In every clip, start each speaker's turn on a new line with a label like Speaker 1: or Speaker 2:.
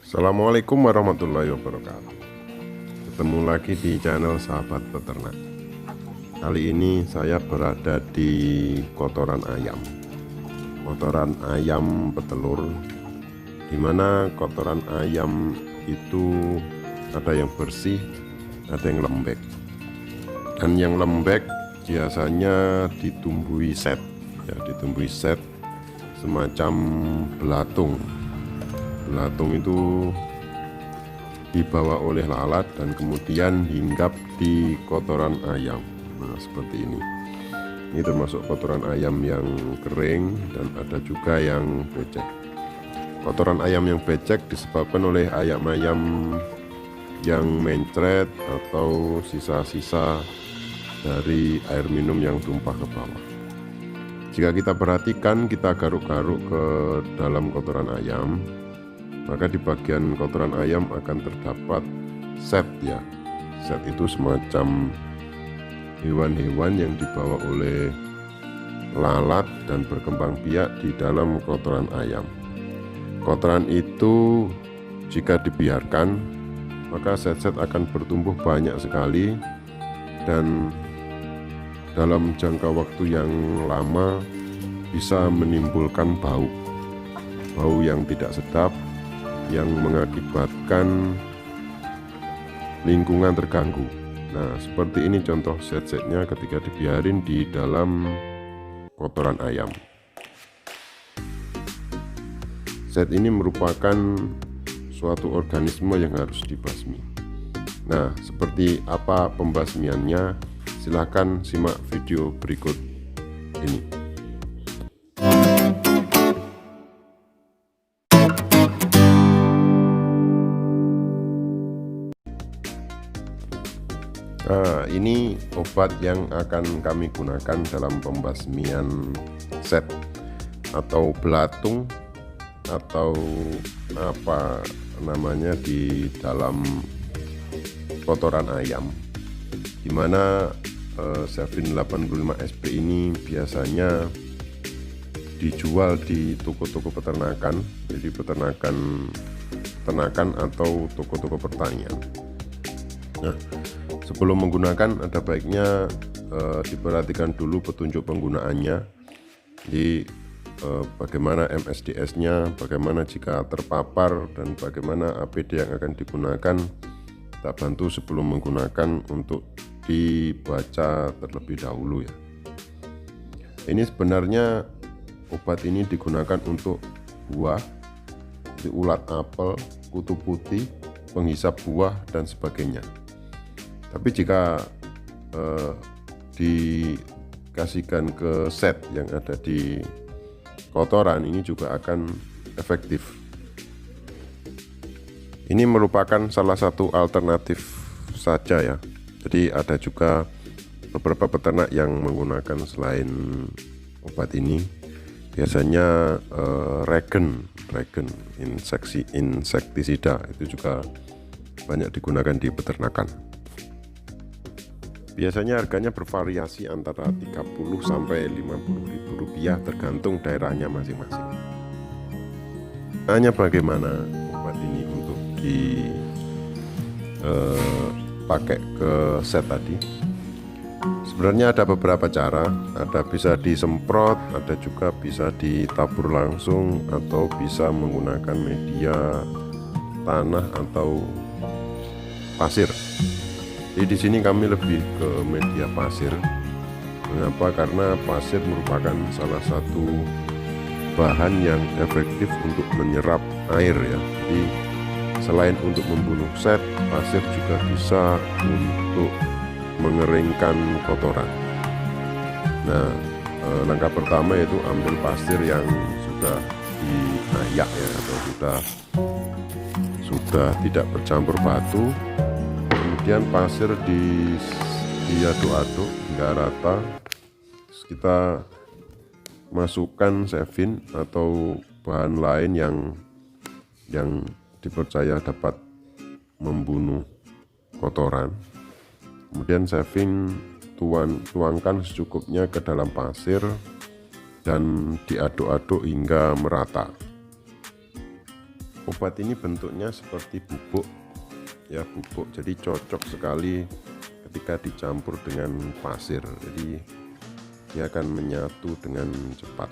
Speaker 1: Assalamualaikum warahmatullahi wabarakatuh. Ketemu lagi di channel Sahabat Peternak. Kali ini saya berada di kotoran ayam. Kotoran ayam petelur, dimana kotoran ayam itu ada yang bersih, ada yang lembek. Dan yang lembek biasanya ditumbuhi set, ya, ditumbuhi set semacam belatung. Belatung itu dibawa oleh lalat dan kemudian hinggap di kotoran ayam. Nah, seperti ini. Ini termasuk kotoran ayam yang kering dan ada juga yang becek. Kotoran ayam yang becek disebabkan oleh ayam-ayam yang mencret atau sisa-sisa dari air minum yang tumpah ke bawah. Jika kita perhatikan, kita garuk-garuk ke dalam kotoran ayam, maka di bagian kotoran ayam akan terdapat set, ya. Set itu semacam hewan-hewan yang dibawa oleh lalat dan berkembang biak di dalam kotoran ayam. Kotoran itu jika dibiarkan, maka set-set akan bertumbuh banyak sekali dan dalam jangka waktu yang lama bisa menimbulkan bau yang tidak sedap, yang mengakibatkan lingkungan terganggu. Nah, seperti ini contoh set-setnya ketika dibiarin di dalam kotoran ayam. Set ini merupakan suatu organisme yang harus dibasmi. Nah, seperti apa pembasmiannya? Silahkan simak video berikut ini. Nah, ini obat yang akan kami gunakan dalam pembasmian set atau belatung atau apa namanya di dalam kotoran ayam, dimana Sevin 85 SP ini biasanya dijual di toko-toko peternakan, jadi peternakan atau toko-toko pertanian. Nah, sebelum menggunakan ada baiknya diperhatikan dulu petunjuk penggunaannya. Jadi bagaimana MSDS-nya, bagaimana jika terpapar, dan bagaimana APD yang akan digunakan. Kita bantu sebelum menggunakan untuk dibaca terlebih dahulu, ya. Ini sebenarnya obat ini digunakan untuk buah, di ulat apel, kutu putih, penghisap buah dan sebagainya. Tapi jika dikasihkan ke set yang ada di kotoran, ini juga akan efektif. Ini merupakan salah satu alternatif saja, ya. Jadi ada juga beberapa peternak yang menggunakan selain obat ini, biasanya regen insektisida itu juga banyak digunakan di peternakan. Biasanya harganya bervariasi antara 30 sampai 50 ribu rupiah tergantung daerahnya masing-masing. Hanya bagaimana obat ini untuk dipakai ke set tadi? Sebenarnya ada beberapa cara, ada bisa disemprot, ada juga bisa ditabur langsung, atau bisa menggunakan media tanah atau pasir. Jadi di sini kami lebih ke media pasir. Mengapa? Karena pasir merupakan salah satu bahan yang efektif untuk menyerap air, ya. Jadi selain untuk membunuh set, pasir juga bisa untuk mengeringkan kotoran. Nah, langkah pertama yaitu ambil pasir yang sudah diayak, ya, atau sudah tidak bercampur batu. Kemudian pasir diaduk-aduk hingga rata. Terus kita masukkan Sevin atau bahan lain yang dipercaya dapat membunuh kotoran. Kemudian Sevin tuangkan secukupnya ke dalam pasir dan diaduk-aduk hingga merata. Obat ini bentuknya seperti bubuk ya, bubuk, jadi cocok sekali ketika dicampur dengan pasir, jadi dia akan menyatu dengan cepat.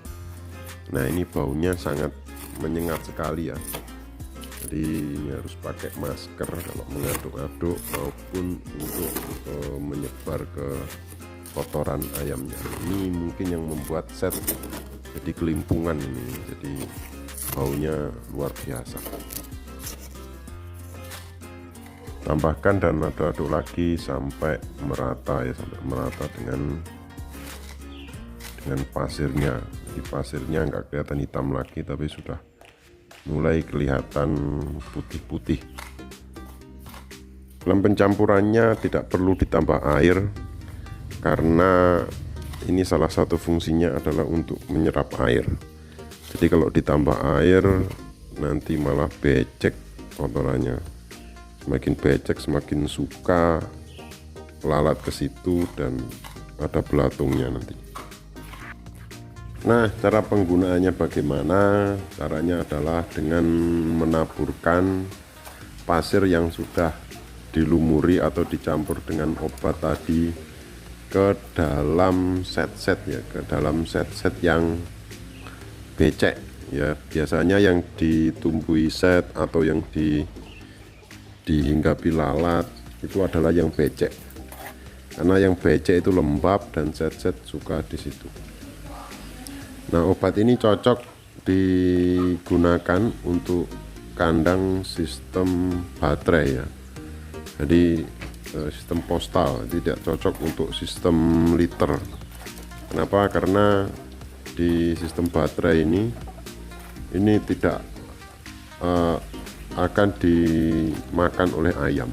Speaker 1: Nah, ini baunya sangat menyengat sekali ya, jadi ini harus pakai masker kalau mengaduk-aduk maupun untuk menyebar ke kotoran ayamnya. Ini mungkin yang membuat set jadi kelimpungan ini, jadi baunya luar biasa. Tambahkan dan aduk-aduk lagi sampai merata ya, sampai merata dengan pasirnya. Jadi pasirnya nggak kelihatan hitam lagi, tapi sudah mulai kelihatan putih-putih. Dalam pencampurannya tidak perlu ditambah air, karena ini salah satu fungsinya adalah untuk menyerap air. Jadi kalau ditambah air nanti malah becek kotorannya. Semakin becek semakin suka lalat ke situ dan ada belatungnya nanti. Nah, cara penggunaannya bagaimana? Caranya adalah dengan menaburkan pasir yang sudah dilumuri atau dicampur dengan obat tadi ke dalam set-set ya, ke dalam set-set yang becek ya. Biasanya yang ditumbuhi set atau yang dihinggapi lalat itu adalah yang becek, karena yang becek itu lembab dan set-set suka di situ. Nah, obat ini cocok digunakan untuk kandang sistem baterai ya, jadi sistem postal, tidak cocok untuk sistem liter. Kenapa? Karena di sistem baterai ini tidak akan dimakan oleh ayam.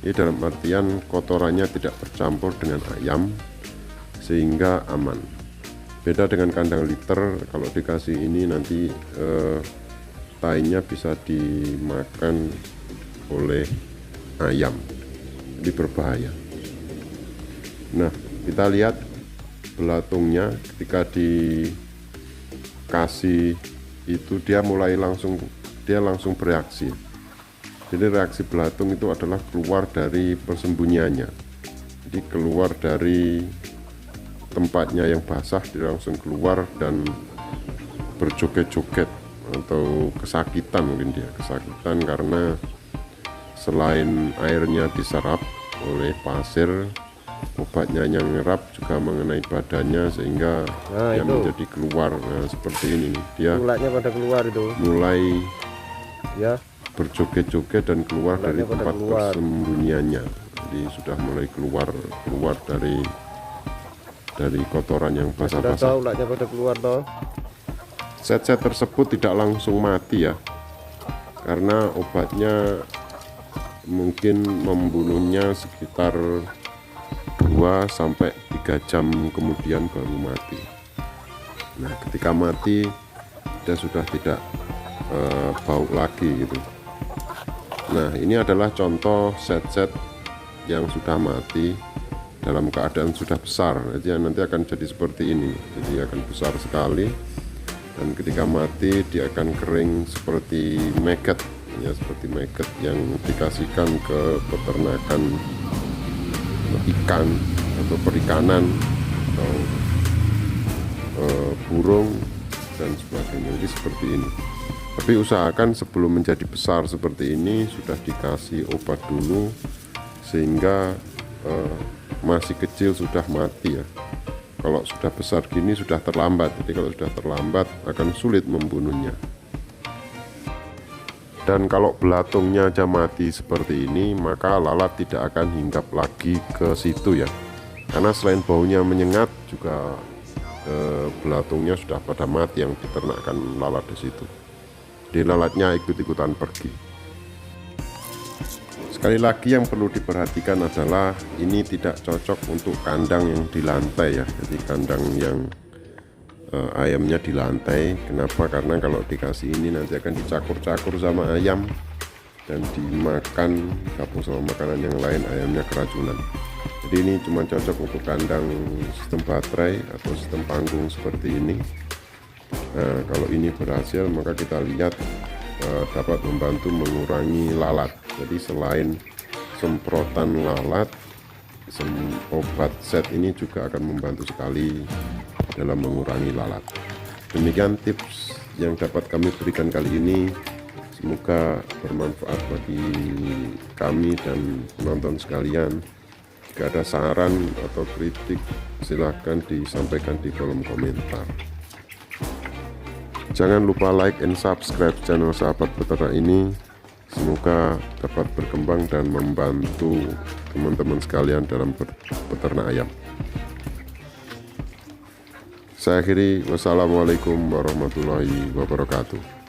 Speaker 1: Ini dalam artian kotorannya tidak bercampur dengan ayam sehingga aman. Beda dengan kandang liter, kalau dikasih ini nanti tainya bisa dimakan oleh ayam, jadi berbahaya. Nah, kita lihat belatungnya ketika dikasih itu dia langsung bereaksi. Jadi reaksi belatung itu adalah keluar dari persembunyiannya, jadi keluar dari tempatnya yang basah, dia langsung keluar dan berjoget-joget atau kesakitan, mungkin dia kesakitan karena selain airnya diserap oleh pasir, obatnya yang nyerap juga mengenai badannya sehingga dia menjadi keluar. Nah, seperti ini nih, dia
Speaker 2: ulatnya pada keluar itu
Speaker 1: mulai
Speaker 2: ya,
Speaker 1: berjoget-joget dan keluar dari tempat persembunyiannya. Jadi sudah mulai keluar dari kotoran yang basah-basah.
Speaker 2: Ulatnya pada keluar toh.
Speaker 1: Set-set tersebut tidak langsung mati ya, karena obatnya mungkin membunuhnya sekitar 2-3 jam kemudian baru mati. Nah, ketika mati dia sudah tidak bau lagi gitu. Nah, ini adalah contoh set-set yang sudah mati dalam keadaan sudah besar. Jadi nanti akan jadi seperti ini, jadi akan besar sekali, dan ketika mati dia akan kering seperti maggot ya, seperti maggot yang dikasihkan ke peternakan ikan atau perikanan atau burung dan sebagainya. Jadi seperti ini. Tapi usahakan sebelum menjadi besar seperti ini sudah dikasih obat dulu, sehingga masih kecil sudah mati ya. Kalau sudah besar gini sudah terlambat. Jadi kalau sudah terlambat akan sulit membunuhnya. Dan kalau belatungnya aja mati seperti ini, maka lalat tidak akan hinggap lagi ke situ ya. Karena selain baunya menyengat, juga belatungnya sudah pada mati yang diternakan lalat di situ. Jadi lalatnya ikut-ikutan pergi. Sekali lagi yang perlu diperhatikan adalah ini tidak cocok untuk kandang yang di lantai ya. Jadi kandang yang ayamnya di lantai. Kenapa? Karena kalau dikasih ini nanti akan dicakur-cakur sama ayam dan dimakan gabung sama makanan yang lain, ayamnya keracunan. Jadi ini cuma cocok untuk kandang sistem baterai atau sistem panggung seperti ini. Nah, kalau ini berhasil maka kita lihat dapat membantu mengurangi lalat. Jadi selain semprotan lalat, obat set ini juga akan membantu sekali dalam mengurangi lalat. Demikian tips yang dapat kami berikan kali ini. Semoga bermanfaat bagi kami dan penonton sekalian. Jika ada saran atau kritik, silahkan disampaikan di kolom komentar. Jangan lupa like and subscribe channel Sahabat Peternak ini. Semoga dapat berkembang dan membantu teman-teman sekalian dalam beternak ayam. Saya akhiri, wassalamualaikum warahmatullahi wabarakatuh.